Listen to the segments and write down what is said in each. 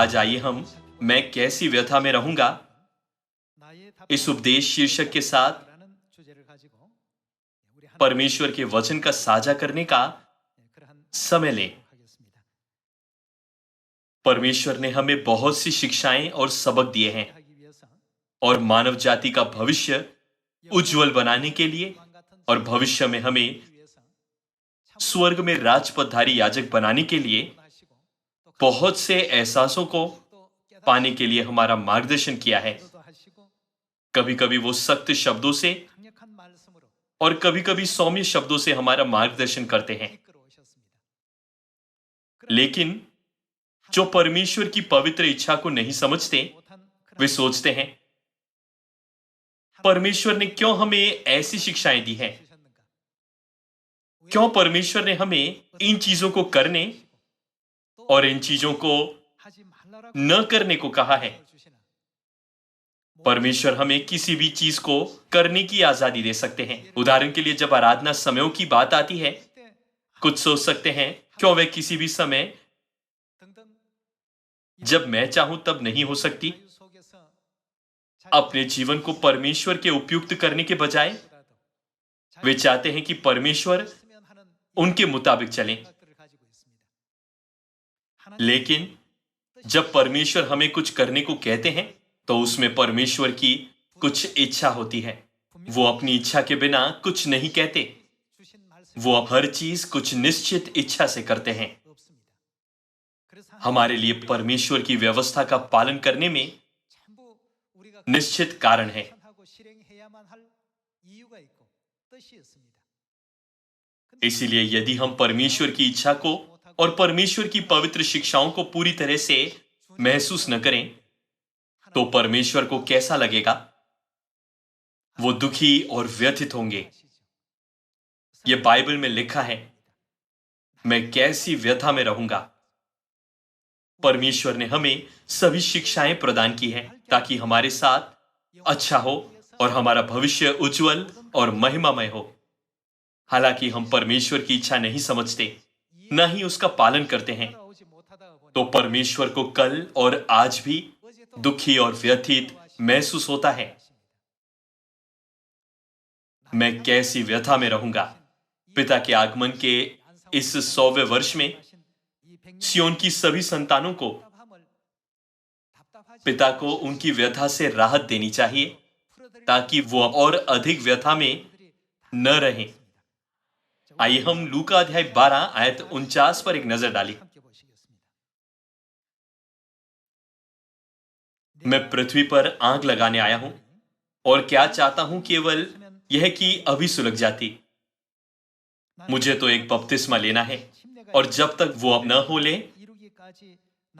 आज आइए हम मैं कैसी व्यथा में रहूंगा इस उपदेश शीर्षक के साथ परमेश्वर के वचन का साझा करने का समय लें। परमेश्वर ने हमें बहुत सी शिक्षाएं और सबक दिए हैं और मानव जाति का भविष्य उज्जवल बनाने के लिए और भविष्य में हमें स्वर्ग में राजपदधारी याजक बनाने के लिए बहुत से एहसासों को पाने के लिए हमारा मार्गदर्शन किया है। कभी कभी वो सख्त शब्दों से और कभी कभी सौम्य शब्दों से हमारा मार्गदर्शन करते हैं, लेकिन जो परमेश्वर की पवित्र इच्छा को नहीं समझते वे सोचते हैं परमेश्वर ने क्यों हमें ऐसी शिक्षाएं दी हैं, क्यों परमेश्वर ने हमें इन चीजों को करने और इन चीजों को न करने को कहा है। परमेश्वर हमें किसी भी चीज को करने की आजादी दे सकते हैं। उदाहरण के लिए जब आराधना समयों की बात आती है, कुछ सोच सकते हैं क्यों वे किसी भी समय जब मैं चाहूं तब नहीं हो सकती। अपने जीवन को परमेश्वर के उपयुक्त करने के बजाय वे चाहते हैं कि परमेश्वर उनके मुताबिक चलें। लेकिन जब परमेश्वर हमें कुछ करने को कहते हैं तो उसमें परमेश्वर की कुछ इच्छा होती है। वो अपनी इच्छा के बिना कुछ नहीं कहते, वो हर चीज कुछ निश्चित इच्छा से करते हैं। हमारे लिए परमेश्वर की व्यवस्था का पालन करने में निश्चित कारण है। इसीलिए यदि हम परमेश्वर की इच्छा को और परमेश्वर की पवित्र शिक्षाओं को पूरी तरह से महसूस न करें तो परमेश्वर को कैसा लगेगा? वो दुखी और व्यथित होंगे। यह बाइबल में लिखा है, मैं कैसी व्यथा में रहूंगा। परमेश्वर ने हमें सभी शिक्षाएं प्रदान की हैं ताकि हमारे साथ अच्छा हो और हमारा भविष्य उज्जवल और महिमामय हो। हालांकि हम परमेश्वर की इच्छा नहीं समझते, न ही उसका पालन करते हैं, तो परमेश्वर को कल और आज भी दुखी और व्यथित महसूस होता है। मैं कैसी व्यथा में रहूंगा। पिता के आगमन के इस 100वें वर्ष में सियोन की सभी संतानों को पिता को उनकी व्यथा से राहत देनी चाहिए ताकि वो और अधिक व्यथा में न रहें। आइए हम लूका अध्याय 12 आयत 49 पर एक नजर डालें। मैं पृथ्वी पर आग लगाने आया हूं और क्या चाहता हूं केवल यह कि अभी सुलग जाती। मुझे तो एक बपतिस्मा लेना है और जब तक वो अब न हो ले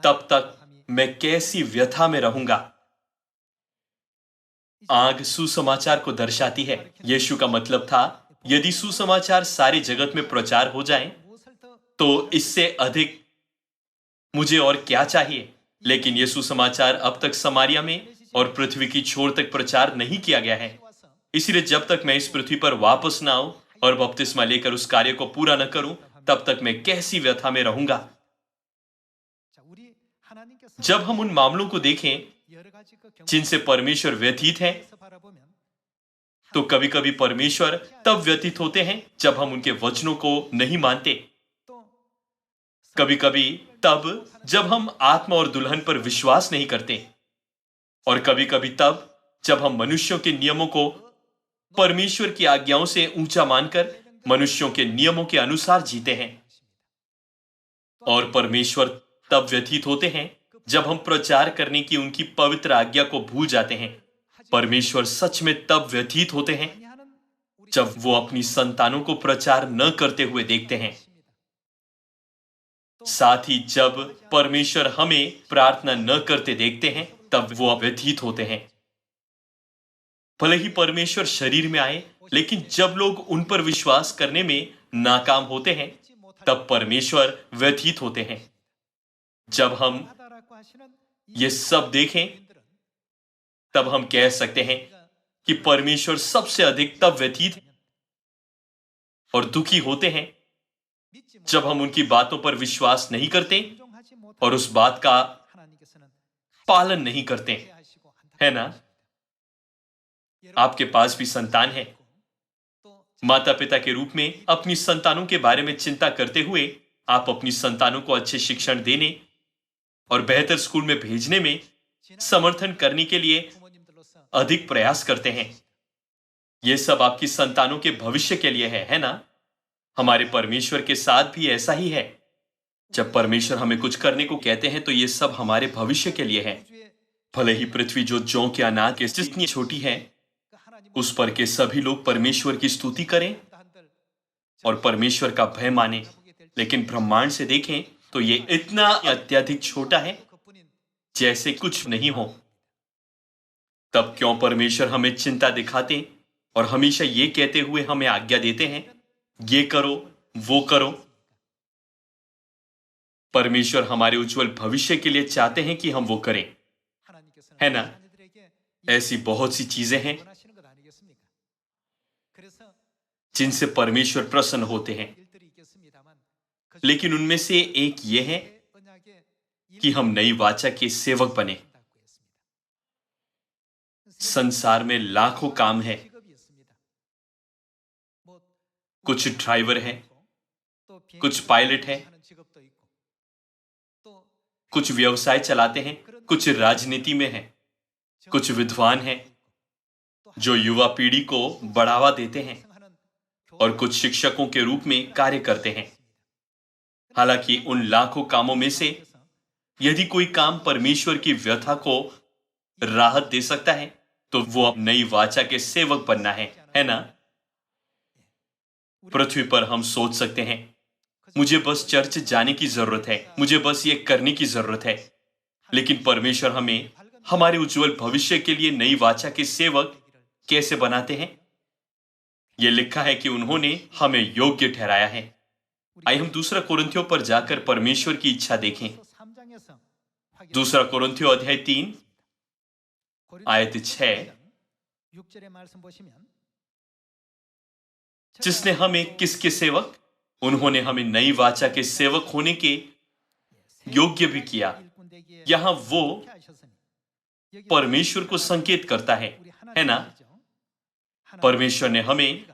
तब तक मैं कैसी व्यथा में रहूंगा। आग सुसमाचार को दर्शाती है। यीशु का मतलब था यदि सुसमाचार सारे जगत में प्रचार हो जाए तो इससे अधिक मुझे और क्या चाहिए। लेकिन यह सुसमाचार अब तक समारिया में और पृथ्वी की छोर तक प्रचार नहीं किया गया है। इसलिए जब तक मैं इस पृथ्वी पर वापस ना आऊं और बपतिस्मा लेकर उस कार्य को पूरा न करूं तब तक मैं कैसी व्यथा में रहूंगा। जब हम उन मामलों को देखें जिनसे परमेश्वर व्यथित है तो कभी कभी परमेश्वर तब व्यतीत होते हैं जब हम उनके वचनों को नहीं मानते। कभी कभी तब जब हम आत्मा और दुल्हन पर विश्वास नहीं करते और कभी कभी तब जब हम मनुष्यों के नियमों को परमेश्वर की आज्ञाओं से ऊंचा मानकर मनुष्यों के नियमों के अनुसार जीते हैं। और परमेश्वर तब व्यतीत होते हैं जब हम प्रचार करने की उनकी पवित्र आज्ञा को भूल जाते हैं। परमेश्वर सच में तब व्यतीत होते हैं जब वो अपनी संतानों को प्रचार न करते हुए देखते हैं। साथ ही जब परमेश्वर हमें प्रार्थना न करते देखते हैं तब वो व्यतीत होते हैं। भले ही परमेश्वर शरीर में आए, लेकिन जब लोग उन पर विश्वास करने में नाकाम होते हैं तब परमेश्वर व्यतीत होते हैं। जब हम ये सब देखें तब हम कह सकते हैं कि परमेश्वर सबसे अधिक तब व्यतीत और दुखी होते हैं जब हम उनकी बातों पर विश्वास नहीं करते और उस बात का पालन नहीं करते, है ना? आपके पास भी संतान है। माता पिता के रूप में अपनी संतानों के बारे में चिंता करते हुए आप अपनी संतानों को अच्छे शिक्षण देने और बेहतर स्कूल में भेजने में समर्थन करने के लिए अधिक प्रयास करते हैं। यह सब आपकी संतानों के भविष्य के लिए है ना? हमारे परमेश्वर के साथ भी ऐसा ही है। जब परमेश्वर हमें कुछ करने को कहते हैं तो यह सब हमारे भविष्य के लिए है। भले ही पृथ्वी जो जौ के अनाज के जितनी छोटी है, उस पर के सभी लोग परमेश्वर की स्तुति करें और परमेश्वर का भय माने, लेकिन ब्रह्मांड से देखें तो यह इतना अत्यधिक छोटा है जैसे कुछ नहीं हो। तब क्यों परमेश्वर हमें चिंता दिखाते और हमेशा ये कहते हुए हमें आज्ञा देते हैं, ये करो, वो करो? परमेश्वर हमारे उज्जवल भविष्य के लिए चाहते हैं कि हम वो करें, है ना? ऐसी बहुत सी चीजें हैं जिनसे परमेश्वर प्रसन्न होते हैं, लेकिन उनमें से एक ये है कि हम नई वाचा के सेवक बने। संसार में लाखों काम है। कुछ ड्राइवर हैं, कुछ पायलट हैं, कुछ व्यवसाय चलाते हैं, कुछ राजनीति में हैं, कुछ विद्वान हैं जो युवा पीढ़ी को बढ़ावा देते हैं और कुछ शिक्षकों के रूप में कार्य करते हैं। हालांकि उन लाखों कामों में से यदि कोई काम परमेश्वर की व्यथा को राहत दे सकता है तो वो अब नई वाचा के सेवक बनना है ना? पृथ्वी पर हम सोच सकते हैं, मुझे बस चर्च जाने की जरूरत है, मुझे बस ये करने की जरूरत है। लेकिन परमेश्वर हमें हमारे उज्जवल भविष्य के लिए नई वाचा के सेवक कैसे बनाते हैं? यह लिखा है कि उन्होंने हमें योग्य ठहराया है। आइए हम दूसरा कोरिन्थियों पर जाकर परमेश्वर की इच्छा देखें। दूसरा कोरिन्थियों अध्याय 3 आयत 6, जिसने हमें किसके सेवक? उन्होंने हमें नई वाचा के सेवक होने के योग्य भी किया। यहां वो परमेश्वर को संकेत करता है ना? परमेश्वर ने हमें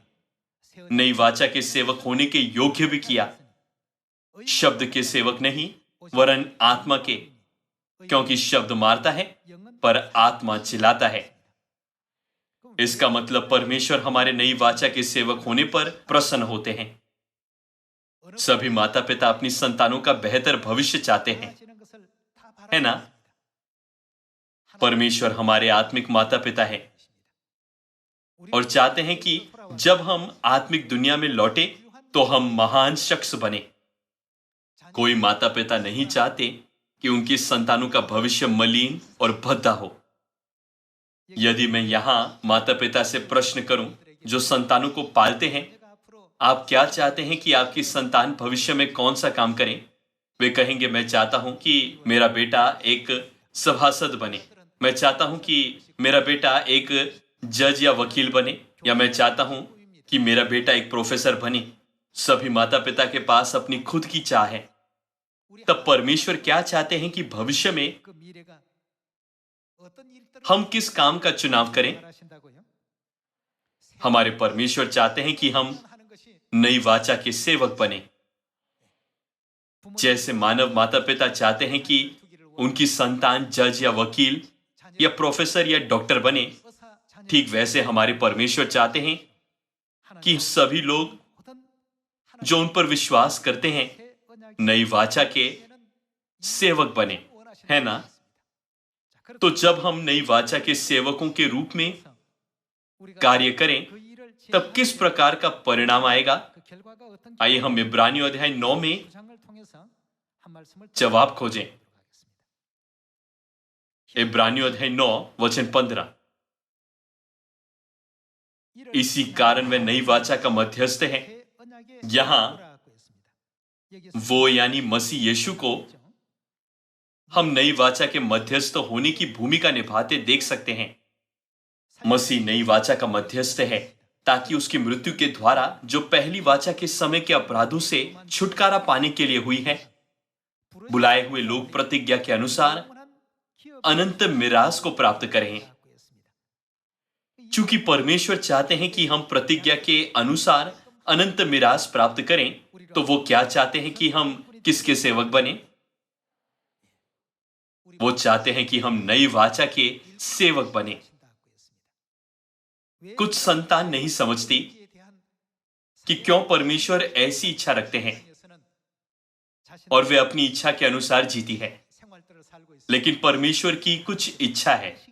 नई वाचा के सेवक होने के योग्य भी किया, शब्द के सेवक नहीं वरन आत्मा के, क्योंकि शब्द मारता है पर आत्मा चिल्लाता है। इसका मतलब परमेश्वर हमारे नई वाचा के सेवक होने पर प्रसन्न होते हैं। सभी माता पिता अपनी संतानों का बेहतर भविष्य चाहते हैं, है ना? परमेश्वर हमारे आत्मिक माता पिता है और चाहते हैं कि जब हम आत्मिक दुनिया में लौटे तो हम महान शख्स बने। कोई माता पिता नहीं चाहते कि उनकी संतानों का भविष्य मलिन और भद्दा हो। यदि मैं यहां माता पिता से प्रश्न करूं जो संतानों को पालते हैं, आप क्या चाहते हैं कि आपकी संतान भविष्य में कौन सा काम करें? वे कहेंगे, मैं चाहता हूं कि मेरा बेटा एक सभासद बने, मैं चाहता हूं कि मेरा बेटा एक जज या वकील बने, या मैं चाहता हूं कि मेरा बेटा एक प्रोफेसर बने। सभी माता पिता के पास अपनी खुद की चाह है। तब परमेश्वर क्या चाहते हैं कि भविष्य में हम किस काम का चुनाव करें? हमारे परमेश्वर चाहते हैं कि हम नई वाचा के सेवक बने। जैसे मानव माता पिता चाहते हैं कि उनकी संतान जज या वकील या प्रोफेसर या डॉक्टर बने, ठीक वैसे हमारे परमेश्वर चाहते हैं कि सभी लोग जो उन पर विश्वास करते हैं नई वाचा के सेवक बने, है ना? तो जब हम नई वाचा के सेवकों के रूप में कार्य करें तब किस प्रकार का परिणाम आएगा? आइए हम इब्रानियों अध्याय 9 में जवाब खोजें। इब्रानियों अध्याय 9 वचन 15। इसी कारण वह नई वाचा का मध्यस्थ है। यहां वो यानी मसीह यीशु को हम नई वाचा के मध्यस्थ होने की भूमिका निभाते देख सकते हैं। मसीह नई वाचा का मध्यस्थ है ताकि उसकी मृत्यु के द्वारा जो पहली वाचा के समय के अपराधों से छुटकारा पाने के लिए हुई है, बुलाए हुए लोग प्रतिज्ञा के अनुसार अनंत मिरास को प्राप्त करें। चूंकि परमेश्वर चाहते हैं कि हम प्रतिज्ञा के अनुसार अनंत मिरास प्राप्त करें, तो वो क्या चाहते हैं कि हम किसके सेवक बने? वो चाहते हैं कि हम नई वाचा के सेवक बने। कुछ संतान नहीं समझती कि क्यों परमेश्वर ऐसी इच्छा रखते हैं और वे अपनी इच्छा के अनुसार जीती है। लेकिन परमेश्वर की कुछ इच्छा है।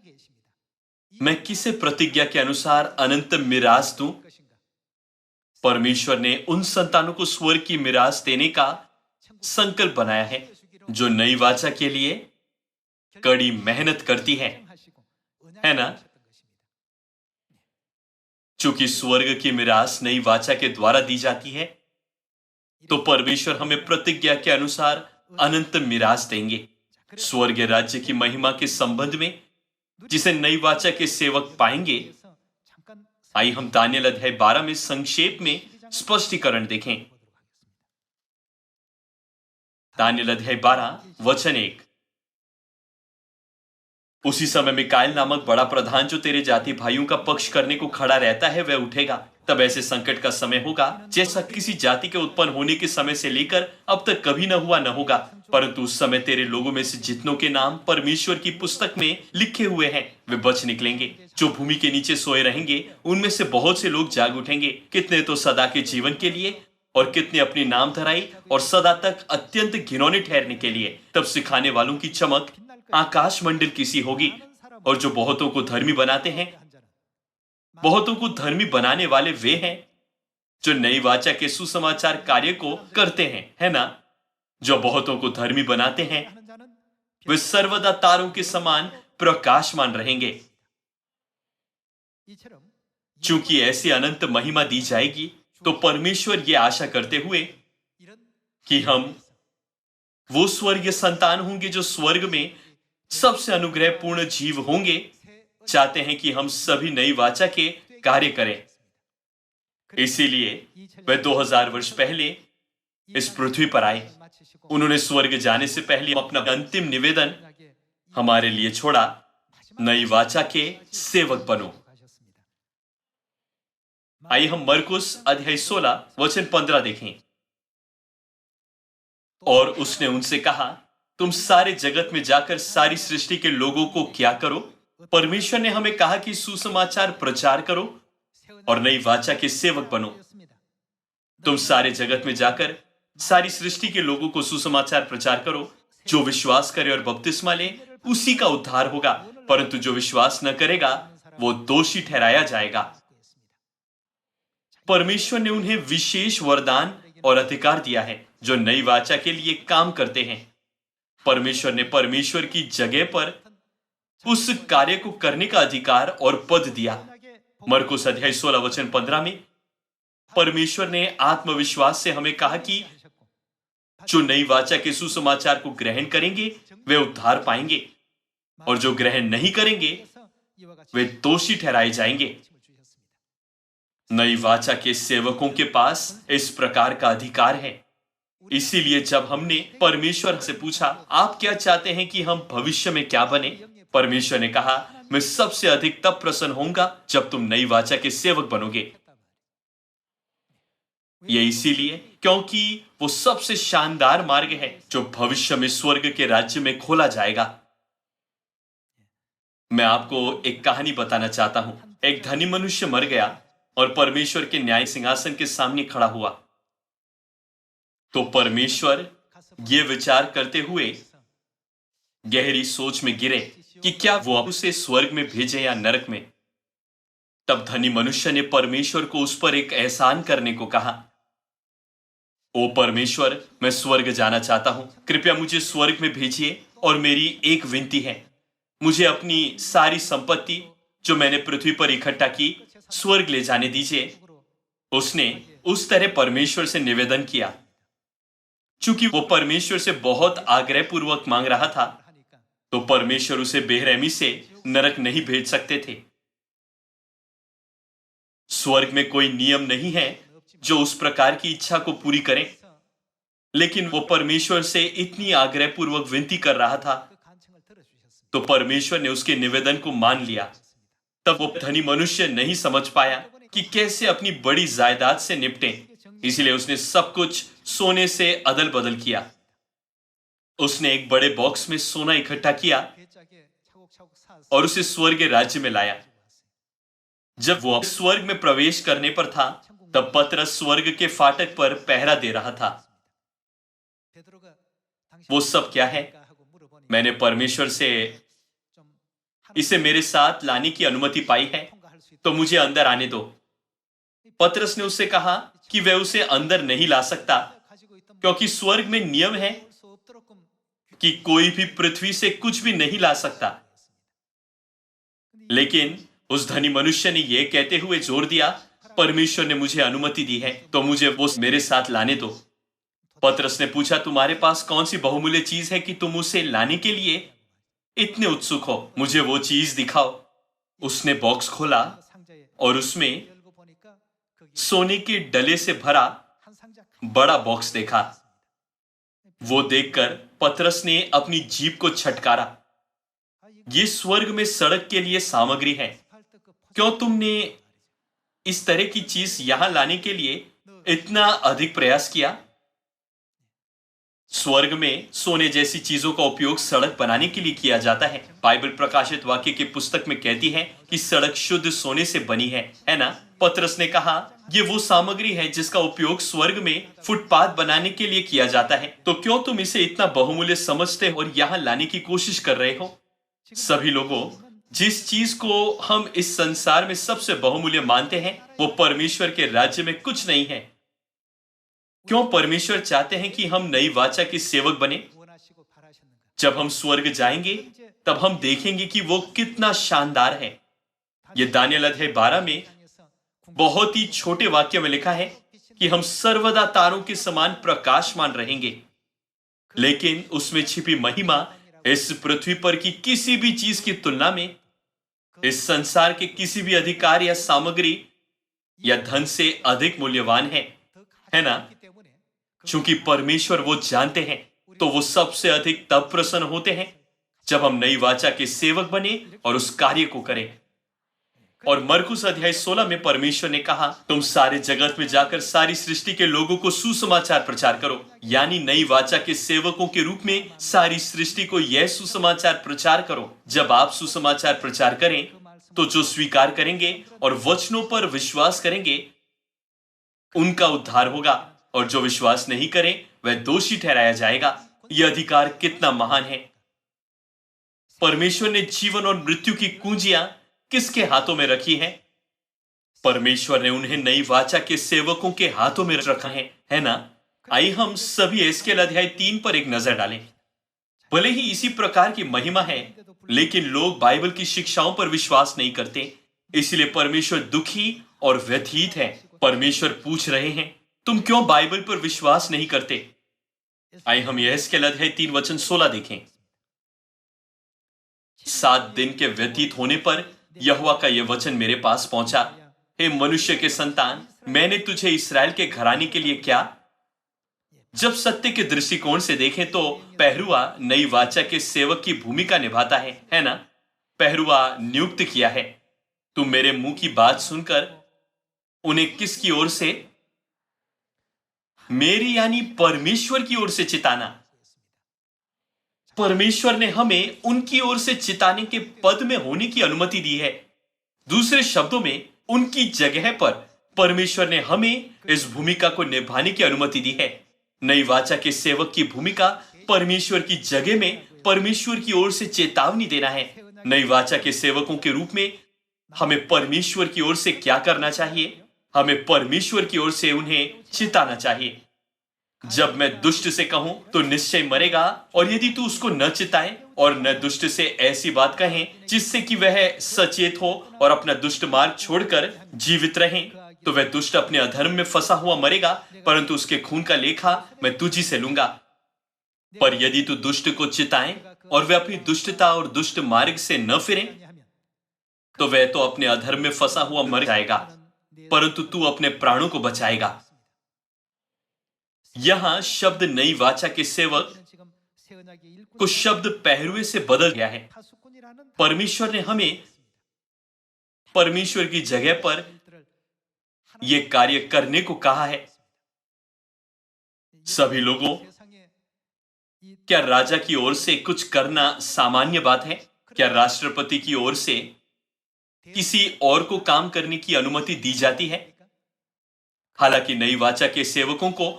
मैं किसे प्रतिज्ञा के अनुसार अनंत मिरास दूं? परमेश्वर ने उन संतानों को स्वर्ग की मिरास देने का संकल्प बनाया है जो नई वाचा के लिए कड़ी मेहनत करती है ना? चूंकि स्वर्ग की मिरास नई वाचा के द्वारा दी जाती है, तो परमेश्वर हमें प्रतिज्ञा के अनुसार अनंत मिरास देंगे। स्वर्ग राज्य की महिमा के संबंध में जिसे नई वाचा के सेवक पाएंगे, आइए हम दानियल अध्याय 12 में संक्षेप में स्पष्टीकरण देखें। दानियल अध्याय 12 वचन 1। उसी समय मिकाएल नामक बड़ा प्रधान, जो तेरे जाति भाइयों का पक्ष करने को खड़ा रहता है, वह उठेगा। तब ऐसे संकट का समय होगा जैसा किसी जाति के उत्पन्न होने के समय से लेकर अब तक कभी न हुआ न होगा। परंतु उस समय तेरे लोगों में से जितनों के नाम परमेश्वर की पुस्तक में लिखे हुए हैं, वे बच निकलेंगे। जो भूमि के नीचे सोए रहेंगे, उनमें से बहुत से लोग जाग उठेंगे। कितने तो सदा के जीवन के लिए, और कितने अपनी नाम धराई और सदा तक अत्यंत घिनौने ठहरने के लिए। तब सिखाने वालों की चमक आकाश मंडल किसी होगी, और जो बहुतों को धर्मी बनाते हैं, बहुतों को धर्मी बनाने वाले वे हैं जो नई वाचा के सुसमाचार कार्य को करते हैं, है ना? जो बहुतों को धर्मी बनाते हैं, वे सर्वदा तारों के समान प्रकाशमान रहेंगे। चूंकि ऐसी अनंत महिमा दी जाएगी, तो परमेश्वर ये आशा करते हुए कि हम वो स्वर्गीय संतान होंगे जो स्वर्ग में सबसे अनुग्रहपूर्ण जीव होंगे, चाहते हैं कि हम सभी नई वाचा के कार्य करें। इसीलिए वे 2000 वर्ष पहले इस पृथ्वी पर आए। उन्होंने स्वर्ग जाने से पहले अपना अंतिम निवेदन हमारे लिए छोड़ा, नई वाचा के सेवक बनो। आइए हम मरकुस अध्याय 16 वचन 15 देखें। और उसने उनसे कहा, तुम सारे जगत में जाकर सारी सृष्टि के लोगों को क्या करो? परमेश्वर ने हमें कहा कि सुसमाचार प्रचार करो और नई वाचा के सेवक बनो। तुम सारे जगत में जाकर सारी सृष्टि के लोगों को सुसमाचार प्रचार करो। जो विश्वास करे और बपतिस्मा ले, उसी का उद्धार होगा, परंतु जो विश्वास न करेगा, वो दोषी ठहराया जाएगा। परमेश्वर ने उन्हें विशेष वरदान और अधिकार दिया है जो नई वाचा के लिए काम करते हैं। परमेश्वर ने परमेश्वर की जगह पर उस कार्य को करने का अधिकार और पद दिया। मरकुस अध्याय 16 वचन 15 में परमेश्वर ने आत्मविश्वास से हमें कहा कि जो नई वाचा के सुसमाचार को ग्रहण करेंगे, वे उद्धार पाएंगे, और जो ग्रहण नहीं करेंगे, वे दोषी ठहराए जाएंगे। नई वाचा के सेवकों के पास इस प्रकार का अधिकार है। इसीलिए जब हमने परमेश्वर से पूछा, आप क्या चाहते हैं कि हम भविष्य में क्या बने, परमेश्वर ने कहा, मैं सबसे अधिक तब प्रसन्न होऊंगा जब तुम नई वाचा के सेवक बनोगे। यह इसीलिए क्योंकि वो सबसे शानदार मार्ग है जो भविष्य में स्वर्ग के राज्य में खोला जाएगा। मैं आपको एक कहानी बताना चाहता हूं। एक धनी मनुष्य मर गया और परमेश्वर के न्याय सिंहासन के सामने खड़ा हुआ। तो परमेश्वर ये विचार करते हुए गहरी सोच में गिरे कि क्या वो उसे स्वर्ग में भेजे या नरक में। तब धनी मनुष्य ने परमेश्वर को उस पर एक एहसान करने को कहा, ओ परमेश्वर, मैं स्वर्ग जाना चाहता हूं, कृपया मुझे स्वर्ग में भेजिए, और मेरी एक विनती है, मुझे अपनी सारी संपत्ति जो मैंने पृथ्वी पर इकट्ठा की स्वर्ग ले जाने दीजिए। उसने उस तरह परमेश्वर से निवेदन किया। चूंकि वो परमेश्वर से बहुत आग्रहपूर्वक मांग रहा था, तो परमेश्वर उसे बेरहमी से नरक नहीं भेज सकते थे। स्वर्ग में कोई नियम नहीं है जो उस प्रकार की इच्छा को पूरी करे, लेकिन वो परमेश्वर से इतनी आग्रहपूर्वक विनती कर रहा था तो परमेश्वर ने उसके निवेदन को मान लिया। तब वो धनी मनुष्य नहीं समझ पाया कि कैसे अपनी बड़ी जायदाद से निपटे, इसलिए उसने सब कुछ सोने से अदल बदल किया। उसने एक बड़े बॉक्स में सोना इकट्ठा किया और उसे स्वर्ग राज्य में लाया। जब वो स्वर्ग में प्रवेश करने पर था, तब पतरस स्वर्ग के फाटक पर पहरा दे रहा था। वो सब क्या है? मैंने परमेश्वर से इसे मेरे साथ लाने की अनुमति पाई है, तो मुझे अंदर आने दो। पतरस ने उससे कहा कि वह उसे अंदर नहीं ला सकता, क्योंकि स्वर्ग में नियम है कि कोई भी पृथ्वी से कुछ भी नहीं ला सकता। लेकिन उस धनी मनुष्य ने यह कहते हुए जोर दिया, परमेश्वर ने मुझे अनुमति दी है, तो मुझे वो मेरे साथ लाने दो। पतरस ने पूछा, तुम्हारे पास कौन सी बहुमूल्य चीज है कि तुम उसे लाने के लिए इतने उत्सुक हो? मुझे वो चीज दिखाओ। उसने बॉक्स खोला और उसमें सोने के डले से भरा बड़ा बॉक्स देखा। वो देखकर पतरस ने अपनी जीभ को छटकारा। ये स्वर्ग में सड़क के लिए सामग्री है। क्यों तुमने इस तरह की चीज यहां लाने के लिए इतना अधिक प्रयास किया? स्वर्ग में सोने जैसी चीजों का उपयोग सड़क बनाने के लिए किया जाता है। बाइबल प्रकाशित वाक्य की पुस्तक में कहती है कि सड़क शुद्ध सोने से बनी है ना? पतरस ने कहा, ये वो सामग्री है जिसका उपयोग स्वर्ग में फुटपाथ बनाने के लिए किया जाता है। तो क्यों तुम इसे इतना बहुमूल्य समझते हो और यहां लाने की कोशिश कर रहे हो? सभी लोगों, जिस चीज को हम इस संसार में सबसे बहुमूल्य मानते हैं, वो परमेश्वर के राज्य में कुछ नहीं है। क्यों परमेश्वर चाहते हैं कि हम नई वाचा के सेवक बने? जब हम स्वर्ग जाएंगे, तब हम देखेंगे कि वो कितना शानदार है। ये दानियल अध्याय 12 में बहुत ही छोटे वाक्य में लिखा है कि हम सर्वदा तारों के समान प्रकाशमान रहेंगे। लेकिन उसमें छिपी महिमा इस पृथ्वी पर की किसी भी चीज की तुलना में, इस संसार के किसी भी अधिकार या सामग्री या धन से अधिक मूल्यवान है ना? चूंकि परमेश्वर वो जानते हैं, तो वो सबसे अधिक तब प्रसन्न होते हैं जब हम नई वाचा के सेवक बने और उस कार्य को करें। और मरकुस अध्याय 16 में परमेश्वर ने कहा, तुम सारे जगत में जाकर सारी सृष्टि के लोगों को सुसमाचार प्रचार करो। यानी नई वाचा के सेवकों के रूप में सारी सृष्टि को यह सुसमाचार प्रचार करो। जब आप सुसमाचार प्रचार करें, तो जो स्वीकार करेंगे और वचनों पर विश्वास करेंगे, उनका उद्धार होगा, और जो विश्वास नहीं करें, वह दोषी ठहराया जाएगा। यह अधिकार कितना महान है! परमेश्वर ने जीवन और मृत्यु की कुंजियां किसके हाथों में रखी हैं? परमेश्वर ने उन्हें नई वाचा के सेवकों के हाथों में रखा है ना? आइए हम सभी एस्केल अध्याय 3 पर एक नजर डालें। भले ही इसी प्रकार की महिमा है, लेकिन लोग बाइबल की शिक्षाओं पर विश्वास नहीं करते, इसलिए परमेश्वर दुखी और व्यथित है। परमेश्वर पूछ रहे हैं, तुम क्यों बाइबल पर विश्वास नहीं करते? आइए हम एस्केल अध्याय 3 वचन 16 देखें। 7 दिन के व्यतीत होने पर यहोवा का यह वचन मेरे पास पहुंचा, हे मनुष्य के संतान, मैंने तुझे इस्राएल के घराने के लिए क्या? जब सत्य के दृष्टिकोण से देखें तो पहरुआ नई वाचा के सेवक की भूमिका निभाता है ना? पहरुआ नियुक्त किया है। तुम मेरे मुंह की बात सुनकर उन्हें किसकी ओर से? मेरी यानी परमेश्वर की ओर से चिताना। परमेश्वर ने हमें उनकी ओर से चिताने के पद में होने की अनुमति दी है। दूसरे शब्दों में, उनकी जगह पर परमेश्वर ने हमें इस भूमिका को निभाने की अनुमति दी है। नई वाचा के सेवक की भूमिका परमेश्वर की जगह में परमेश्वर की ओर से चेतावनी देना है। नई वाचा के सेवकों के रूप में हमें परमेश्वर की ओर से क्या करना चाहिए? हमें परमेश्वर की ओर से उन्हें चिताना चाहिए। जब मैं दुष्ट से कहूं तो निश्चय मरेगा, और यदि तू उसको न चिताए और न दुष्ट से ऐसी बात कहें जिससे कि वह सचेत हो और अपना दुष्ट मार्ग छोड़कर जीवित रहे, तो वह दुष्ट अपने अधर्म में फंसा हुआ मरेगा, परंतु उसके खून का लेखा मैं तुझी से लूंगा। पर यदि तू दुष्ट को चिताए और वह अपनी दुष्टता और दुष्ट मार्ग से न फिरे, तो वह तो अपने अधर्म में फंसा हुआ मर जाएगा, परंतु तू अपने प्राणों को बचाएगा। यहां शब्द नई वाचा के सेवक कुछ शब्द पहरुए से बदल गया है। परमेश्वर ने हमें परमेश्वर की जगह पर यह कार्य करने को कहा है। सभी लोगों, क्या राजा की ओर से कुछ करना सामान्य बात है? क्या राष्ट्रपति की ओर से किसी और को काम करने की अनुमति दी जाती है? हालांकि नई वाचा के सेवकों को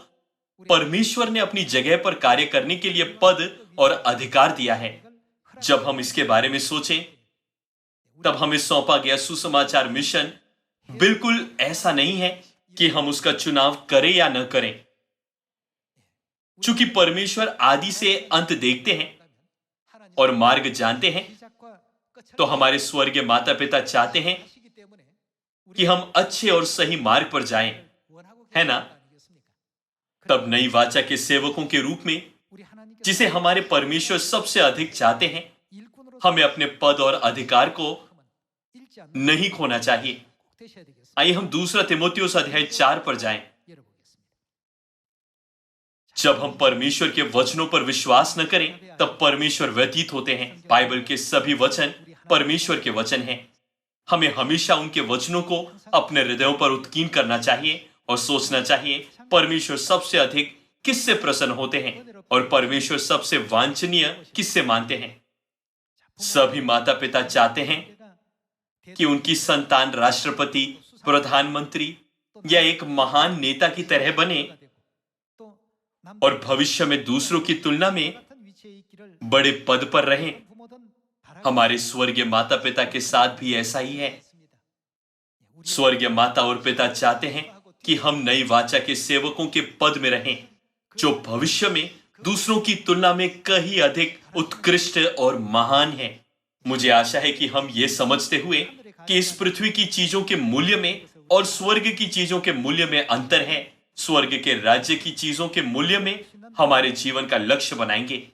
परमेश्वर ने अपनी जगह पर कार्य करने के लिए पद और अधिकार दिया है। जब हम इसके बारे में सोचें, तब हमें सौंपा गया सुसमाचार मिशन बिल्कुल ऐसा नहीं है कि हम उसका चुनाव करें या न करें। चूंकि परमेश्वर आदि से अंत देखते हैं और मार्ग जानते हैं, तो हमारे स्वर्गीय माता पिता चाहते हैं कि हम अच्छे और सही मार्ग पर जाएं, है ना? तब नई वाचा के सेवकों के रूप में, जिसे हमारे परमेश्वर सबसे अधिक चाहते हैं, हमें अपने पद और अधिकार को नहीं खोना चाहिए। आइए हम दूसरा तीमुथियुस अध्याय 4 पर जाएं। जब हम परमेश्वर के वचनों पर विश्वास न करें, तब परमेश्वर व्यतीत होते हैं। बाइबल के सभी वचन परमेश्वर के वचन हैं। हमें हमेशा उनके वचनों को अपने हृदयों पर उत्कीर्ण करना चाहिए और सोचना चाहिए, परमेश्वर सबसे अधिक किससे प्रसन्न होते हैं और परमेश्वर सबसे वांछनीय किससे मानते हैं। सभी माता पिता चाहते हैं कि उनकी संतान राष्ट्रपति, प्रधानमंत्री या एक महान नेता की तरह बने और भविष्य में दूसरों की तुलना में बड़े पद पर रहें। हमारे स्वर्गीय माता पिता के साथ भी ऐसा ही है। स्वर्गीय माता और पिता चाहते हैं कि हम नई वाचा के सेवकों के पद में रहें, जो भविष्य में दूसरों की तुलना में कहीं अधिक उत्कृष्ट और महान है। मुझे आशा है कि हम ये समझते हुए कि इस पृथ्वी की चीजों के मूल्य में और स्वर्ग की चीजों के मूल्य में अंतर है, स्वर्ग के राज्य की चीजों के मूल्य में हमारे जीवन का लक्ष्य बनाएंगे।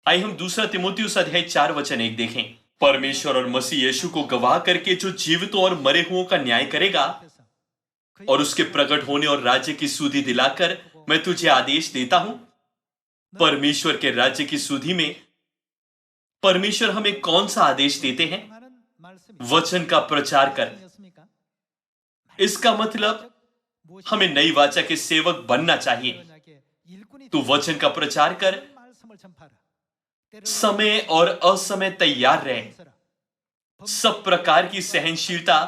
आइए हम दूसरा तीमुथियुस अध्याय 4 वचन 1 देखें। परमेश्वर और मसीह यीशु को गवाह करके जो जीवितों और मरे हुओं का न्याय करेगा और उसके प्रकट होने और राज्य की सुधि दिलाकर मैं तुझे आदेश देता हूं। परमेश्वर के राज्य की सुधि में परमेश्वर हमें कौन सा आदेश देते हैं? वचन का प्रचार कर। इसका मतलब हमें नई वाचा के सेवक बनना चाहिए। तू वचन का प्रचार कर, समय और असमय तैयार रहे, सब प्रकार की सहनशीलता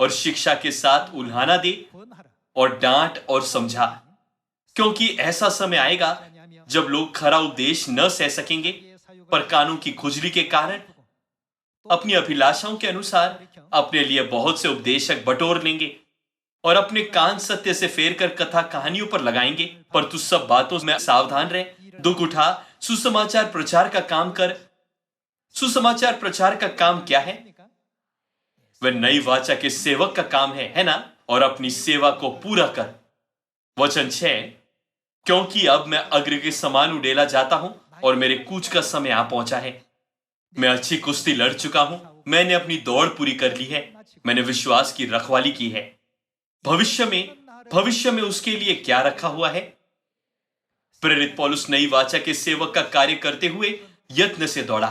और शिक्षा के साथ उल्हाना दे और डांट और समझा, क्योंकि ऐसा समय आएगा जब लोग खरा उपदेश न सह सकेंगे, पर कानों की खुजली के कारण अपनी अभिलाषाओं के अनुसार अपने लिए बहुत से उपदेशक बटोर लेंगे और अपने कान सत्य से फेर कर कथा कहानियों पर लगाएंगे। पर तू सब बातों में सावधान रहे, दुख उठा, सुसमाचार प्रचार का काम कर। सुसमाचार प्रचार का काम क्या है? वह नई वाचा के सेवक का काम है ना? और अपनी सेवा को पूरा कर। वचन 6, क्योंकि अब मैं अग्र के समान उड़ेला जाता हूं और मेरे कूच का समय आ पहुंचा है। मैं अच्छी कुश्ती लड़ चुका हूं, मैंने अपनी दौड़ पूरी कर ली है, मैंने विश्वास की रखवाली की है। भविष्य में उसके लिए क्या रखा हुआ है? प्रेरित पौलुस नई वाचा के सेवक का कार्य करते हुए यत्न से दौड़ा।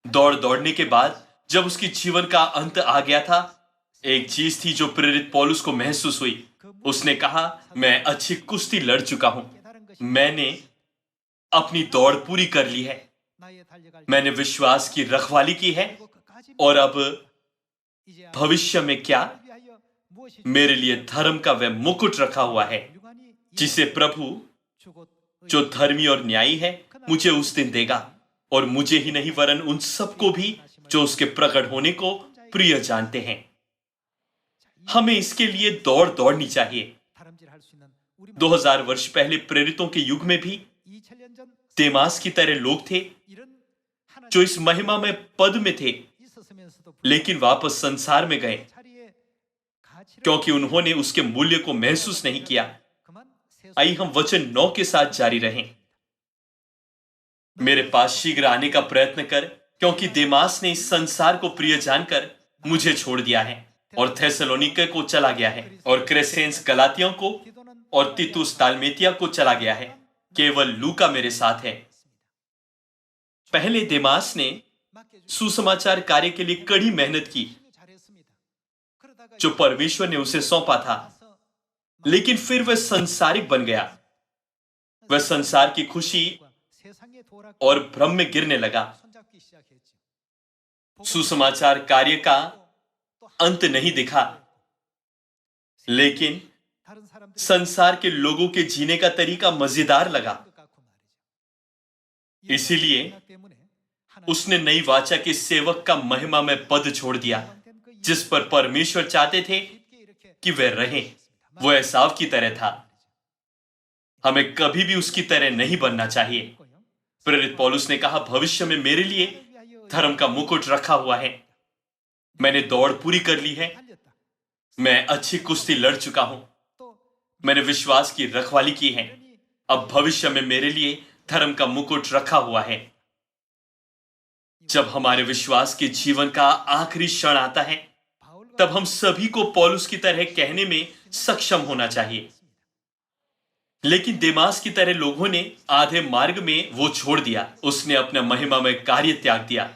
दौड़ने के बाद जब उसकी जीवन का अंत आ गया था, एक चीज थी जो प्रेरित पौलुस को महसूस हुई। उसने कहा, मैं अच्छी कुश्ती लड़ चुका हूं, मैंने अपनी दौड़ पूरी कर ली है, मैंने विश्वास की रखवाली की है, और अब भविष्य में क्या? मेरे लिए धर्म का वह मुकुट रखा हुआ है, जिसे प्रभु जो धर्मी और न्यायी है मुझे उस दिन देगा, और मुझे ही नहीं वरन उन सबको भी जो उसके प्रकट होने को प्रिय जानते हैं। हमें इसके लिए दौड़नी चाहिए। 2000 वर्ष पहले प्रेरितों के युग में भी देमास की तरह लोग थे जो इस महिमा में पद में थे, लेकिन वापस संसार में गए क्योंकि उन्होंने उसके मूल्य को महसूस नहीं किया। आइए हम वचन 9 के साथ जारी रहें। मेरे पास शीघ्र आने का प्रयत्न कर, क्योंकि देमास ने इस संसार को प्रिय जानकर मुझे छोड़ दिया है और थेसलोनिके को चला गया है, और क्रेसेंस गलातियों को और तीतुस दालमेतिया को चला गया है। केवल लूका मेरे साथ है। पहले देमास ने सुसमाचार कार्य के लिए कड़ी मेहनत की जो परमेश्वर ने उसे सौंपा था, लेकिन फिर वह संसारिक बन गया। वह संसार की खुशी और भ्रम में गिरने लगा। सुसमाचार कार्य का अंत नहीं दिखा, लेकिन संसार के लोगों के जीने का तरीका मजेदार लगा। इसीलिए उसने नई वाचा के सेवक का महिमा में पद छोड़ दिया, जिस पर परमेश्वर चाहते थे कि वह रहे। वो एसाव की तरह था। हमें कभी भी उसकी तरह नहीं बनना चाहिए। प्रेरित पौलुस ने कहा, भविष्य में मेरे लिए धर्म का मुकुट रखा हुआ है। मैंने दौड़ पूरी कर ली है। मैं अच्छी कुश्ती लड़ चुका हूं। मैंने विश्वास की रखवाली की है। अब भविष्य में मेरे लिए धर्म का मुकुट रखा हुआ है। जब हमारे विश्वास के जीवन का आखिरी क्षण आता है, तब हम सभी को पौलुस की तरह कहने में सक्षम होना चाहिए। लेकिन देमास की तरह लोगों ने आधे मार्ग में वो छोड़ दिया। उसने अपना महिमा में कार्य त्याग दिया।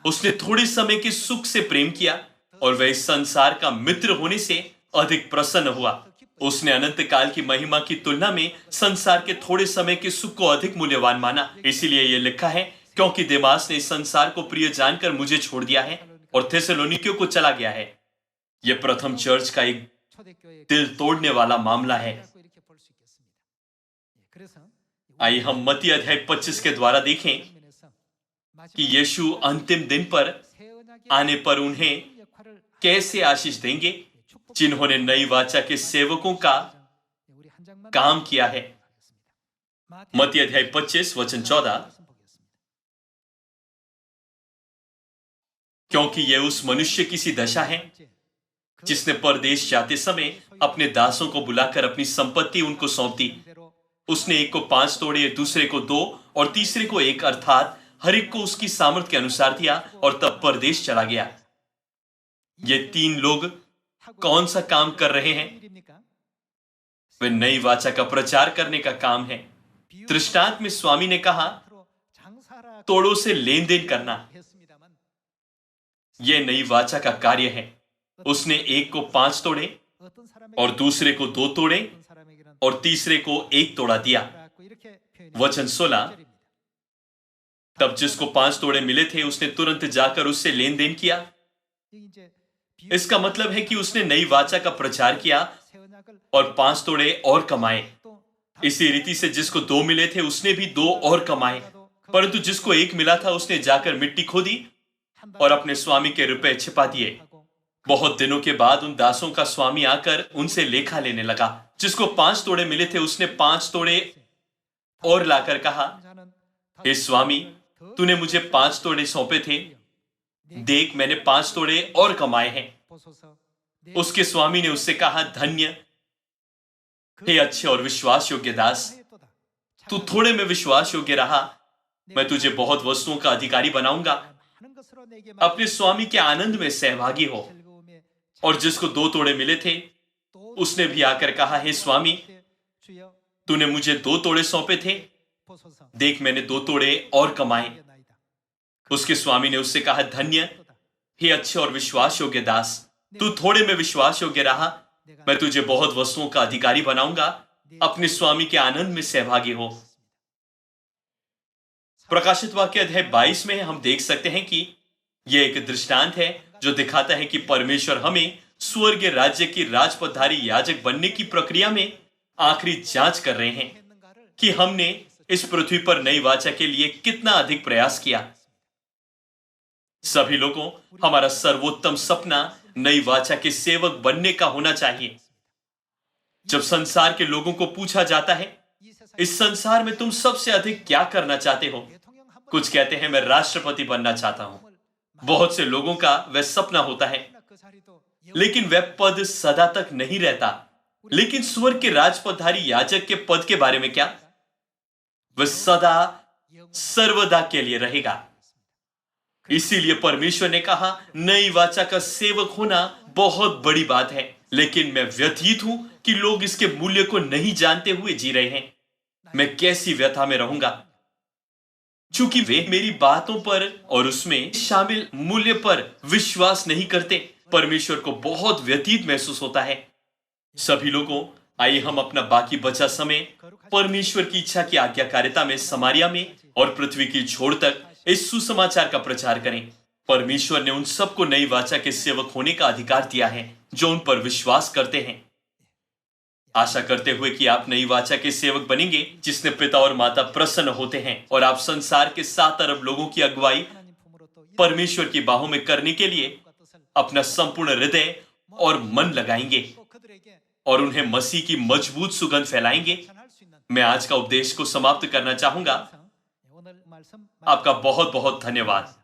उसने थोड़े समय के सुख से प्रेम किया और वह इस संसार का मित्र होने से अधिक प्रसन्न हुआ। उसने अनंत काल की महिमा की तुलना में संसार के थोड़े समय के सुख को अधिक मूल्यवान माना। इसीलिए यह लिखा है, क्योंकि देमास ने इस संसार को प्रिय जानकर मुझे छोड़ दिया है और थिस्सलुनीकियों को चला गया है। यह प्रथम चर्च का एक दिल तोड़ने वाला मामला है। आइए हम मत्ती अध्याय 25 के द्वारा देखें कि यीशु अंतिम दिन पर आने पर उन्हें कैसे आशीष देंगे, जिन्होंने नई वाचा के सेवकों का काम किया है। मत्ती अध्याय 25 वचन 14, क्योंकि यह उस मनुष्य की सी दशा है जिसने परदेश जाते समय अपने दासों को बुलाकर अपनी संपत्ति उनको सौंप दी। उसने एक को 5 तोड़े, दूसरे को 2 और तीसरे को 1, अर्थात हर एक को उसकी सामर्थ्य के अनुसार दिया और तब परदेश चला गया। ये 3 लोग कौन सा काम कर रहे हैं? वे नई वाचा का प्रचार करने का काम है। दृष्टांत में स्वामी ने कहा, तोड़ों से लेन देन करना। यह नई वाचा का कार्य है। उसने एक को 5 तोड़े और दूसरे को 2 तोड़े और तीसरे को 1 तोड़ा दिया। वचन 16, तब जिसको 5 तोड़े मिले थे उसने तुरंत जाकर उससे लेन देन किया। इसका मतलब है कि उसने नई वाचा का प्रचार किया और 5 तोड़े और कमाए। इसी रीति से जिसको 2 मिले थे उसने भी 2 और कमाए, परंतु जिसको 1 मिला था उसने जाकर मिट्टी खोदी और अपने स्वामी के रुपए छिपा दिए। बहुत दिनों के बाद उन दासों का स्वामी आकर उनसे लेखा लेने लगा। जिसको 5 तोड़े मिले थे उसने 5 तोड़े और लाकर कहा, हे स्वामी, तूने मुझे 5 तोड़े सौंपे थे। देख, मैंने 5 तोड़े और कमाए हैं। उसके स्वामी ने उससे कहा, धन्य हे अच्छे और विश्वास योग्य दास, तू थोड़े में विश्वास योग्य रहा, मैं तुझे बहुत वस्तुओं का अधिकारी बनाऊंगा। अपने स्वामी के आनंद में सहभागी हो। और जिसको 2 तोड़े मिले थे उसने भी आकर कहा, हे स्वामी, तूने मुझे 2 तोड़े सौंपे थे। देख, मैंने 2 तोड़े और कमाए। उसके स्वामी ने उससे कहा, धन्य हे अच्छे और विश्वास योग्य दास, तू थोड़े में विश्वास योग्य रहा, मैं तुझे बहुत वस्तुओं का अधिकारी बनाऊंगा। अपने स्वामी के आनंद में सहभागी हो। प्रकाशित वाक्य अध्याय 22 में हम देख सकते हैं कि यह एक दृष्टांत है जो दिखाता है कि परमेश्वर हमें स्वर्गीय राज्य की राजपथधारी याजक बनने की प्रक्रिया में आखिरी जांच कर रहे हैं कि हमने इस पृथ्वी पर नई वाचा के लिए कितना अधिक प्रयास किया। सभी लोगों, हमारा सर्वोत्तम सपना नई वाचा के सेवक बनने का होना चाहिए। जब संसार के लोगों को पूछा जाता है, इस संसार में तुम सबसे अधिक क्या करना चाहते हो? कुछ कहते हैं, मैं राष्ट्रपति बनना चाहता हूं। बहुत से लोगों का वह सपना होता है, लेकिन वह पद सदा तक नहीं रहता। लेकिन स्वर्ग के राजपथधारी याजक के पद के बारे में क्या? वह सदा सर्वदा के लिए रहेगा। इसीलिए परमेश्वर ने कहा, नई वाचा का सेवक होना बहुत बड़ी बात है, लेकिन मैं व्यथित हूं कि लोग इसके मूल्य को नहीं जानते हुए जी रहे हैं। मैं कैसी व्यथा में रहूंगा। चूंकि वे मेरी बातों पर और उसमें शामिल मूल्य पर विश्वास नहीं करते, परमेश्वर को बहुत व्यतीत महसूस होता है। सभी लोगों, आइए हम अपना बाकी बचा समय परमेश्वर की इच्छा की आज्ञाकारिता में समारिया में और पृथ्वी की छोर तक इस सुसमाचार का प्रचार करें। परमेश्वर ने उन सबको नई वाचा के सेवक होने का अधिकार दिया है जो उन पर विश्वास करते हैं। आशा करते हुए कि आप नई वाचा के सेवक बनेंगे जिसने पिता और माता प्रसन्न होते हैं, और आप संसार के 7 अरब लोगों की अगुवाई परमेश्वर की बाहों में करने के लिए अपना संपूर्ण हृदय और मन लगाएंगे और उन्हें मसीह की मजबूत सुगंध फैलाएंगे। मैं आज का उपदेश को समाप्त करना चाहूंगा। आपका बहुत बहुत धन्यवाद।